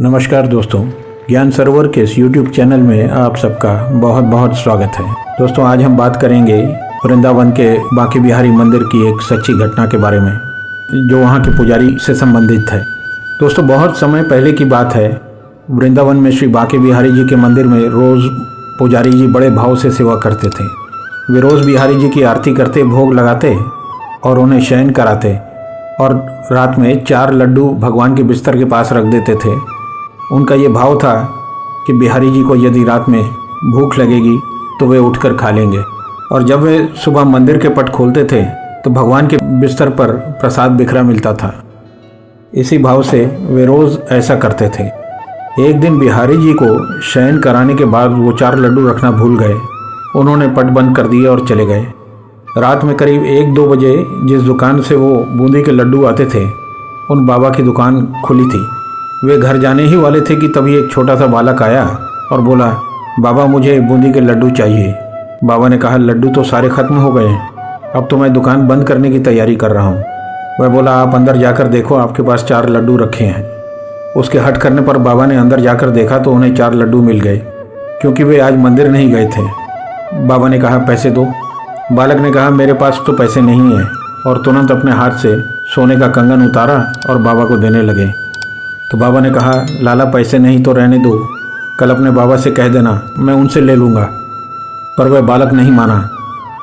नमस्कार दोस्तों, ज्ञान सरोवर के इस YouTube चैनल में आप सबका बहुत बहुत स्वागत है। दोस्तों, आज हम बात करेंगे वृंदावन के बांके बिहारी मंदिर की एक सच्ची घटना के बारे में जो वहाँ के पुजारी से संबंधित है। दोस्तों, बहुत समय पहले की बात है। वृंदावन में श्री बांके बिहारी जी के मंदिर में रोज़ पुजारी जी बड़े भाव से सेवा करते थे। वे रोज़ बिहारी जी की आरती करते, भोग लगाते और उन्हें शयन कराते और रात में 4 लड्डू भगवान के बिस्तर के पास रख देते थे। उनका ये भाव था कि बिहारी जी को यदि रात में भूख लगेगी तो वे उठकर खा लेंगे, और जब वे सुबह मंदिर के पट खोलते थे तो भगवान के बिस्तर पर प्रसाद बिखरा मिलता था। इसी भाव से वे रोज़ ऐसा करते थे। एक दिन बिहारी जी को शयन कराने के बाद वो 4 लड्डू रखना भूल गए। उन्होंने पट बंद कर दिए और चले गए। रात में करीब 1-2 बजे जिस दुकान से वो बूंदी के लड्डू आते थे, उन बाबा की दुकान खुली थी। वे घर जाने ही वाले थे कि तभी एक छोटा सा बालक आया और बोला, बाबा मुझे बूंदी के लड्डू चाहिए। बाबा ने कहा, लड्डू तो सारे ख़त्म हो गए हैं, अब तो मैं दुकान बंद करने की तैयारी कर रहा हूँ। वह बोला, आप अंदर जाकर देखो, आपके पास 4 लड्डू रखे हैं। उसके हट करने पर बाबा ने अंदर जाकर देखा तो उन्हें 4 लड्डू मिल गए, क्योंकि वे आज मंदिर नहीं गए थे। बाबा ने कहा, पैसे दो। बालक ने कहा, मेरे पास तो पैसे नहीं हैं, और तुरंत अपने हाथ से सोने का कंगन उतारा और बाबा को देने लगे। तो बाबा ने कहा, लाला पैसे नहीं तो रहने दो, कल अपने बाबा से कह देना, मैं उनसे ले लूँगा। पर वह बालक नहीं माना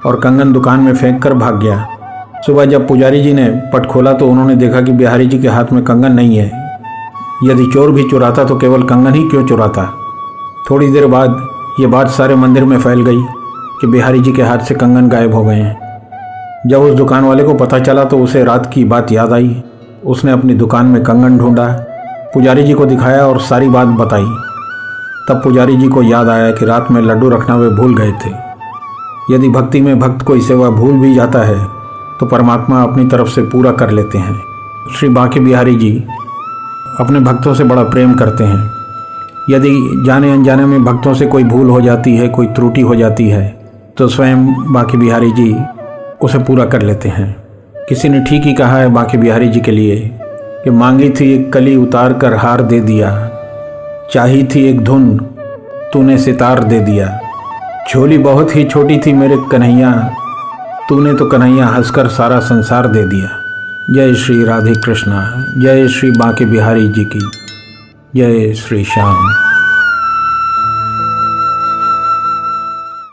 और कंगन दुकान में फेंक कर भाग गया। सुबह जब पुजारी जी ने पट खोला तो उन्होंने देखा कि बिहारी जी के हाथ में कंगन नहीं है। यदि चोर भी चुराता तो केवल कंगन ही क्यों चुराता। थोड़ी देर बाद ये बात सारे मंदिर में फैल गई कि बिहारी जी के हाथ से कंगन गायब हो गए हैं। जब उस दुकान वाले को पता चला तो उसे रात की बात याद आई। उसने अपनी दुकान में कंगन ढूंढा, पुजारी जी को दिखाया और सारी बात बताई। तब पुजारी जी को याद आया कि रात में लड्डू रखना वे भूल गए थे। यदि भक्ति में भक्त कोई सेवा भूल भी जाता है तो परमात्मा अपनी तरफ से पूरा कर लेते हैं। श्री बांके बिहारी जी अपने भक्तों से बड़ा प्रेम करते हैं। यदि जाने अनजाने में भक्तों से कोई भूल हो जाती है, कोई त्रुटि हो जाती है, तो स्वयं बांके बिहारी जी उसे पूरा कर लेते हैं। किसी ने ठीक ही कहा है बांके बिहारी जी के लिए कि मांगी थी एक कली उतार कर हार दे दिया, चाही थी एक धुन तूने सितार दे दिया, झोली बहुत ही छोटी थी मेरे कन्हैया, तूने तो कन्हैया हंसकर सारा संसार दे दिया। जय श्री राधे कृष्णा, जय श्री बांके बिहारी जी की, जय श्री श्याम।